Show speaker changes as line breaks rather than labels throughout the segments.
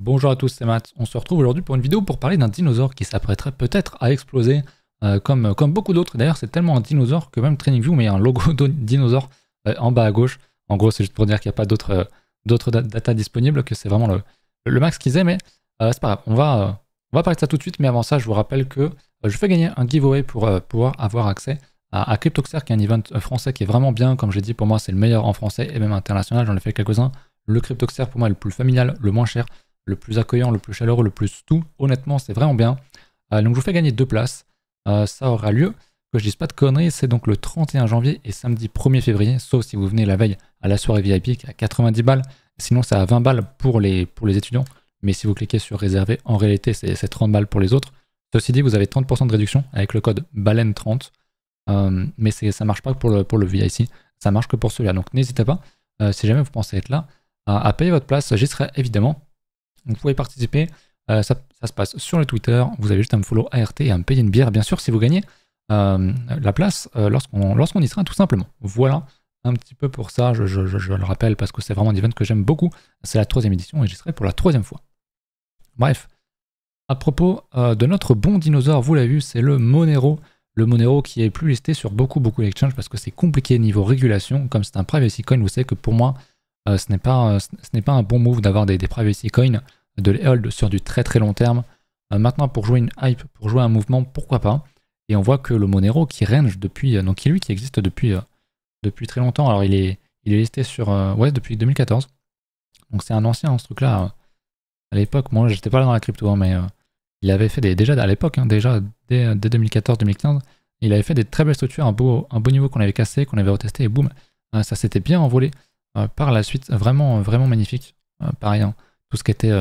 Bonjour à tous, c'est Matt. On se retrouve aujourd'hui pour une vidéo pour parler d'un dinosaure qui s'apprêterait peut-être à exploser, comme beaucoup d'autres. D'ailleurs, c'est tellement un dinosaure que même TradingView met un logo de dinosaure en bas à gauche. En gros, c'est juste pour dire qu'il n'y a pas d'autres data disponibles, que c'est vraiment le max qu'ils aient, mais c'est pas grave. On va parler de ça tout de suite, mais avant ça, je vous rappelle que je fais gagner un giveaway pour pouvoir avoir accès à Cryptoxer, qui est un event français qui est vraiment bien. Comme j'ai dit, pour moi, c'est le meilleur en français et même international. J'en ai fait quelques-uns. Le Cryptoxer, pour moi, est le plus familial, le moins cher, le plus accueillant, le plus chaleureux, le plus tout. Honnêtement, c'est vraiment bien. Donc je vous fais gagner 2 places. Ça aura lieu, que je dise pas de conneries, c'est donc le 31 janvier et samedi 1er février, sauf si vous venez la veille à la soirée VIP qui est à 90 balles. Sinon, c'est à 20 balles pour les étudiants. Mais si vous cliquez sur réserver, en réalité, c'est 30 balles pour les autres. Ceci dit, vous avez 30% de réduction avec le code BALEN30. Mais ça marche pas pour le VIC. Ça marche que pour celui-là. Donc n'hésitez pas, si jamais vous pensez être là, à payer votre place. J'y serai évidemment. Vous pouvez participer, ça se passe sur le Twitter, vous avez juste à me follow ART et à me payer une bière, bien sûr, si vous gagnez la place lorsqu'on y sera, tout simplement. Voilà, un petit peu pour ça, je le rappelle, parce que c'est vraiment un event que j'aime beaucoup, c'est la 3e édition et j'y serai pour la 3e fois. Bref, à propos de notre bon dinosaure, vous l'avez vu, c'est le Monero. Le Monero qui est plus listé sur beaucoup d'exchanges parce que c'est compliqué niveau régulation, comme c'est un privacy coin, vous savez que pour moi, ce n'est pas un bon move d'avoir des privacy coins, de les hold sur du très long terme. Maintenant, pour jouer une hype, pour jouer un mouvement, pourquoi pas. Et on voit que le Monero qui range depuis, donc qui existe depuis très longtemps. Alors il est listé sur, depuis 2014. Donc c'est un ancien, ce truc-là. À l'époque, moi j'étais pas là dans la crypto, hein, mais il avait fait déjà à l'époque, hein, déjà dès 2014-2015, il avait fait des très belles structures, un beau niveau qu'on avait cassé, qu'on avait retesté, et boum, ça s'était bien envolé. Par la suite, vraiment magnifique. Pareil, hein, tout ce qui était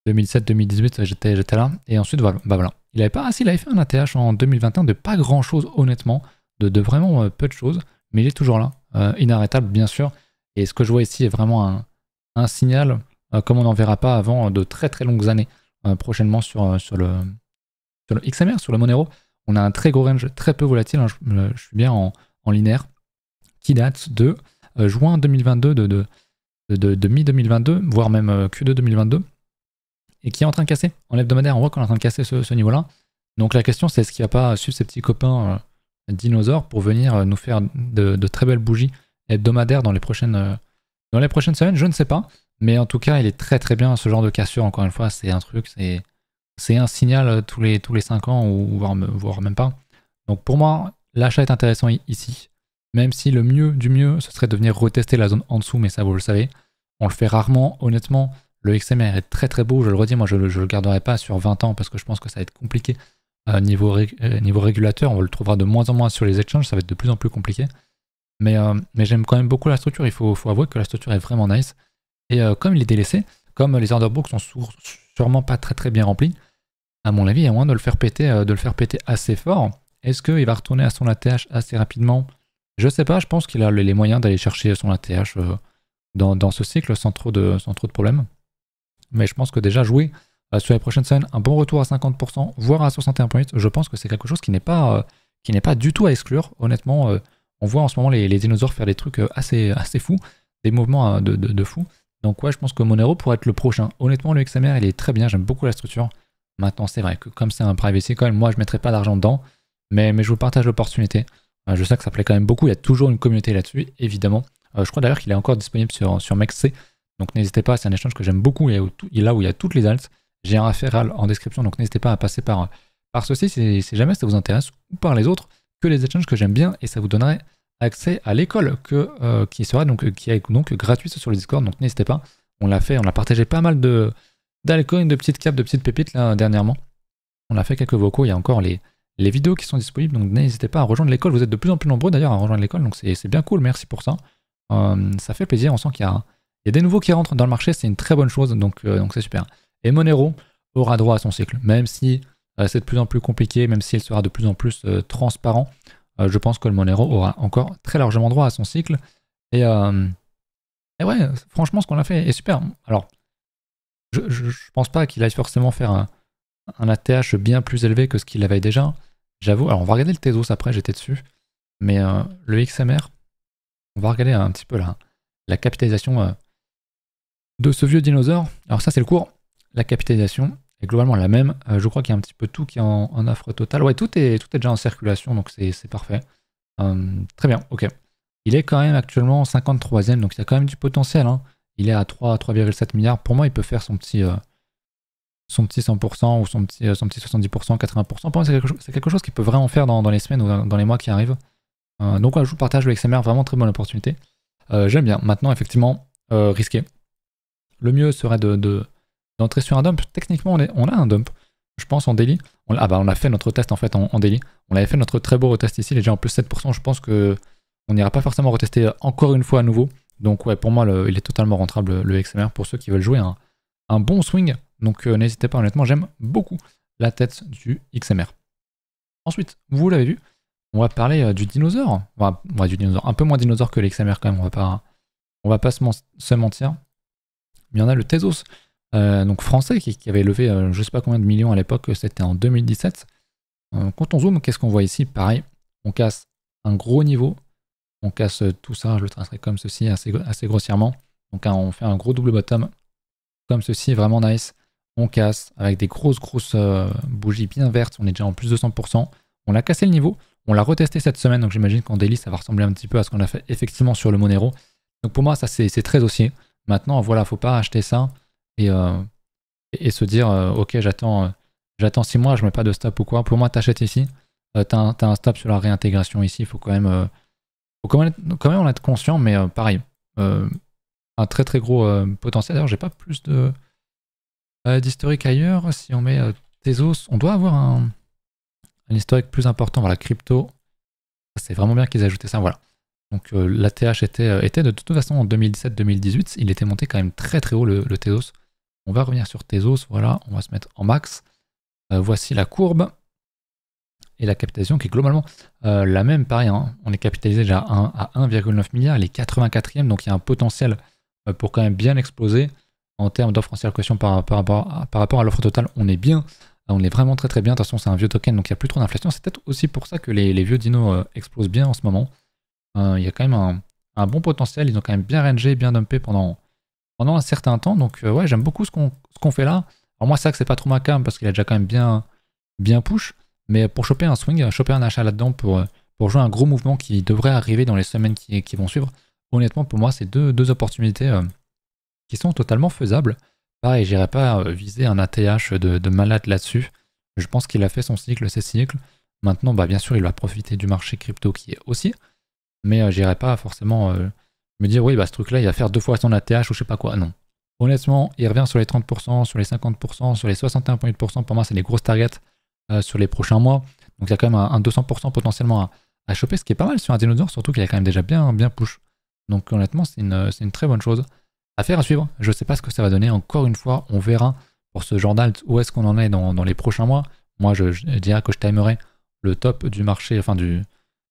2017-2018, j'étais là. Et ensuite, voilà. Il avait fait un ATH en 2021 de pas grand chose, honnêtement, de vraiment peu de choses, mais il est toujours là, inarrêtable, bien sûr. Et ce que je vois ici est vraiment un signal, comme on n'en verra pas avant de très longues années, prochainement sur le XMR, sur le Monero. On a un très gros range, très peu volatile, hein, je suis bien en linéaire, qui date de juin 2022, de mi-2022, voire même Q2 2022, et qui est en train de casser. En hebdomadaire, on voit qu'on est en train de casser ce niveau-là. Donc la question, c'est est-ce qu'il n'y a pas suivre ces petits copains dinosaures pour venir nous faire de très belles bougies hebdomadaires dans les prochaines semaines? Je ne sais pas. Mais en tout cas, il est très bien ce genre de cassure. Encore une fois, c'est un truc, c'est un signal tous les 5 ans, ou voire même pas. Donc pour moi, l'achat est intéressant ici. Même si le mieux du mieux, ce serait de venir retester la zone en dessous, mais ça vous le savez. On le fait rarement, honnêtement. Le XMR est très beau, je le redis, moi je le garderai pas sur 20 ans parce que je pense que ça va être compliqué. Niveau régulateur, on le trouvera de moins en moins sur les exchanges, ça va être de plus en plus compliqué. Mais j'aime quand même beaucoup la structure, il faut avouer que la structure est vraiment nice. Et comme il est délaissé, comme les order books sont sûrement pas très bien remplis, à mon avis, il y a moyen de le faire péter assez fort. Est-ce qu'il va retourner à son ATH assez rapidement? Je sais pas, je pense qu'il a les moyens d'aller chercher son ATH dans ce cycle sans trop de problèmes. Mais je pense que déjà jouer sur les prochaines semaines, un bon retour à 50%, voire à 61,8, je pense que c'est quelque chose qui n'est pas du tout à exclure. Honnêtement, on voit en ce moment les dinosaures faire des trucs assez fous, des mouvements de fous. Donc ouais, je pense que Monero pourrait être le prochain. Honnêtement, le XMR, il est très bien, j'aime beaucoup la structure. Maintenant, c'est vrai que comme c'est un privacy coin, moi je mettrai pas d'argent dedans, mais je vous partage l'opportunité. Je sais que ça plaît quand même beaucoup, il y a toujours une communauté là-dessus, évidemment. Je crois d'ailleurs qu'il est encore disponible sur MEXC, donc n'hésitez pas, c'est un échange que j'aime beaucoup, il est là où il y a toutes les alts. J'ai un référal en description, donc n'hésitez pas à passer par ceci si jamais ça vous intéresse, ou par les autres, que les échanges que j'aime bien, et ça vous donnerait accès à l'école qui est donc gratuite sur le Discord, donc n'hésitez pas. On a partagé pas mal d'altcoins, de petites capes, de petites pépites là dernièrement. On a fait quelques vocaux, il y a encore les vidéos qui sont disponibles, donc n'hésitez pas à rejoindre l'école. Vous êtes de plus en plus nombreux d'ailleurs à rejoindre l'école, donc c'est bien cool, merci pour ça. Ça fait plaisir, on sent qu'il y a des nouveaux qui rentrent dans le marché, c'est une très bonne chose, donc c'est super. Et Monero aura droit à son cycle, même si c'est de plus en plus compliqué, même s'il sera de plus en plus transparent. Je pense que le Monero aura encore très largement droit à son cycle. Et ouais, franchement, ce qu'on a fait est super. Alors, je pense pas qu'il aille forcément faire un ATH bien plus élevé que ce qu'il avait déjà. J'avoue, alors on va regarder le Tezos après, j'étais dessus. Mais le XMR, on va regarder un petit peu la capitalisation de ce vieux dinosaure. Alors ça, c'est le cours. la capitalisation est globalement la même. Je crois qu'il y a un petit peu tout qui est en offre totale. Ouais, tout est déjà en circulation, donc c'est parfait. Très bien, ok. Il est quand même actuellement 53e, donc il y a quand même du potentiel. Hein. Il est à 3,7 milliards. Pour moi, il peut faire son petit 100% ou son petit 70%, 80%. Pour moi, c'est quelque chose qu'il peut vraiment faire dans les semaines ou dans les mois qui arrivent. Donc, ouais, je vous partage le XMR, vraiment très bonne opportunité. J'aime bien. Maintenant, effectivement, risqué. Le mieux serait d'entrer sur un dump. Techniquement, on a un dump, je pense, en daily. On a fait notre test en fait en daily. On avait fait notre très beau retest ici, il est déjà en plus 7%. Je pense que on n'ira pas forcément retester encore une fois à nouveau. Donc ouais, pour moi, il est totalement rentrable le XMR pour ceux qui veulent jouer un bon swing. Donc n'hésitez pas, honnêtement, j'aime beaucoup la tête du XMR. Ensuite, vous l'avez vu, on va parler du dinosaure. Du dinosaure, un peu moins dinosaure que l'XMR quand même, on va pas se mentir. Mais il y en a le Tezos, donc français, qui avait levé je sais pas combien de millions à l'époque, c'était en 2017. Quand on zoome, qu'est-ce qu'on voit ici? Pareil, on casse un gros niveau, on casse tout ça, je le tracerai comme ceci assez grossièrement. Donc on fait un gros double bottom, comme ceci, vraiment nice. On casse avec des grosses bougies bien vertes, on est déjà en plus de 100%. On a cassé le niveau, on l'a retesté cette semaine, donc j'imagine qu'en daily ça va ressembler un petit peu à ce qu'on a fait effectivement sur le Monero. Donc pour moi ça c'est très haussier. Maintenant voilà, faut pas acheter ça et se dire ok j'attends 6 mois, je mets pas de stop ou quoi. Pour moi t'achètes ici, t'as un stop sur la réintégration ici, il faut quand même en être conscient, mais pareil, un très gros potentiel. D'ailleurs j'ai pas plus d'historique ailleurs. Si on met Tezos, on doit avoir un historique plus important. Voilà, crypto, c'est vraiment bien qu'ils aient ajouté ça. Voilà. Donc l'ATH était de toute façon en 2017-2018, il était monté quand même très haut le Tezos. On va revenir sur Tezos, voilà, on va se mettre en max. Voici la courbe et la capitalisation qui est globalement la même, pareil. Hein. On est capitalisé déjà à 1,9 milliard, il est 84e, donc il y a un potentiel pour quand même bien exploser. En termes d'offre en circulation par rapport à l'offre totale, on est bien. On est vraiment très bien. De toute façon, c'est un vieux token, donc il n'y a plus trop d'inflation. C'est peut-être aussi pour ça que les vieux dinos explosent bien en ce moment. Il y a quand même un bon potentiel. Ils ont quand même bien rangé, bien dumpé pendant un certain temps. Donc ouais, j'aime beaucoup ce qu'on fait là. Alors moi, c'est ça que c'est pas trop ma cam parce qu'il a déjà quand même bien push. Mais pour choper un swing, choper un achat là-dedans pour jouer un gros mouvement qui devrait arriver dans les semaines qui vont suivre, honnêtement, pour moi, c'est deux opportunités qui sont totalement faisables. Pareil, j'irai pas viser un ATH de malade là-dessus. Je pense qu'il a fait son cycle, ses cycles. Maintenant, bien sûr, il va profiter du marché crypto qui est aussi. Mais j'irai pas forcément me dire, oui, ce truc-là, il va faire 2 fois son ATH ou je sais pas quoi. Non. Honnêtement, il revient sur les 30%, sur les 50%, sur les 61,8%. Pour moi, c'est des grosses targets sur les prochains mois. Donc il y a quand même un 200% potentiellement à choper, ce qui est pas mal sur un dinosaure, surtout qu'il a quand même déjà bien push. Donc honnêtement, c'est une très bonne chose. Affaire à suivre, je ne sais pas ce que ça va donner. Encore une fois, on verra pour ce genre d'alt où est-ce qu'on en est dans les prochains mois. Moi, je dirais que je timerai le top du marché, enfin de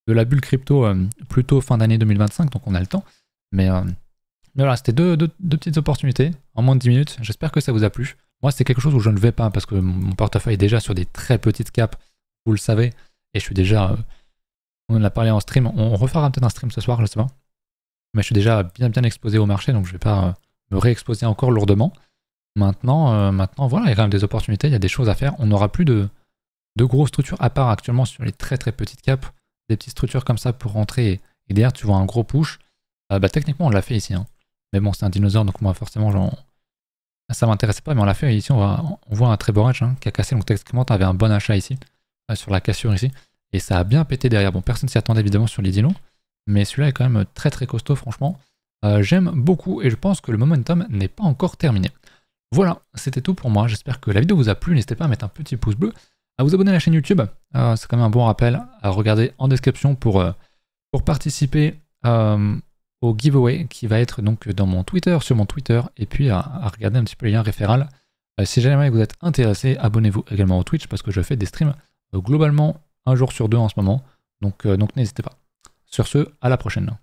la bulle crypto plutôt fin d'année 2025, donc on a le temps. Mais voilà, c'était deux petites opportunités en moins de 10 minutes. J'espère que ça vous a plu. Moi, c'est quelque chose où je ne vais pas parce que mon portefeuille est déjà sur des très petites caps, vous le savez, et je suis déjà. On en a parlé en stream, on refera peut-être un stream ce soir, je sais pas. Mais je suis déjà bien exposé au marché, donc je ne vais pas me réexposer encore lourdement. Maintenant, voilà, il y a quand même des opportunités, il y a des choses à faire. On n'aura plus de grosses structures, à part actuellement sur les très petites caps, des petites structures comme ça pour rentrer. Et derrière, tu vois un gros push. Techniquement, on l'a fait ici. Hein. Mais bon, c'est un dinosaure, donc moi, forcément, ça m'intéressait pas, mais on l'a fait ici. On voit un très beau range qui a cassé. Donc, techniquement, tu avais un bon achat ici, sur la cassure ici. Et ça a bien pété derrière. Bon, personne s'y attendait évidemment sur les dinos. Mais celui-là est quand même très costaud, franchement. J'aime beaucoup et je pense que le momentum n'est pas encore terminé. Voilà, c'était tout pour moi. J'espère que la vidéo vous a plu. N'hésitez pas à mettre un petit pouce bleu, à vous abonner à la chaîne YouTube. C'est quand même un bon rappel. À regarder en description pour participer au giveaway qui va être donc dans mon Twitter, sur mon Twitter. Et puis à regarder un petit peu les liens référals. Si jamais vous êtes intéressé, abonnez-vous également au Twitch parce que je fais des streams globalement un jour sur 2 en ce moment. Donc n'hésitez pas. Sur ce, à la prochaine.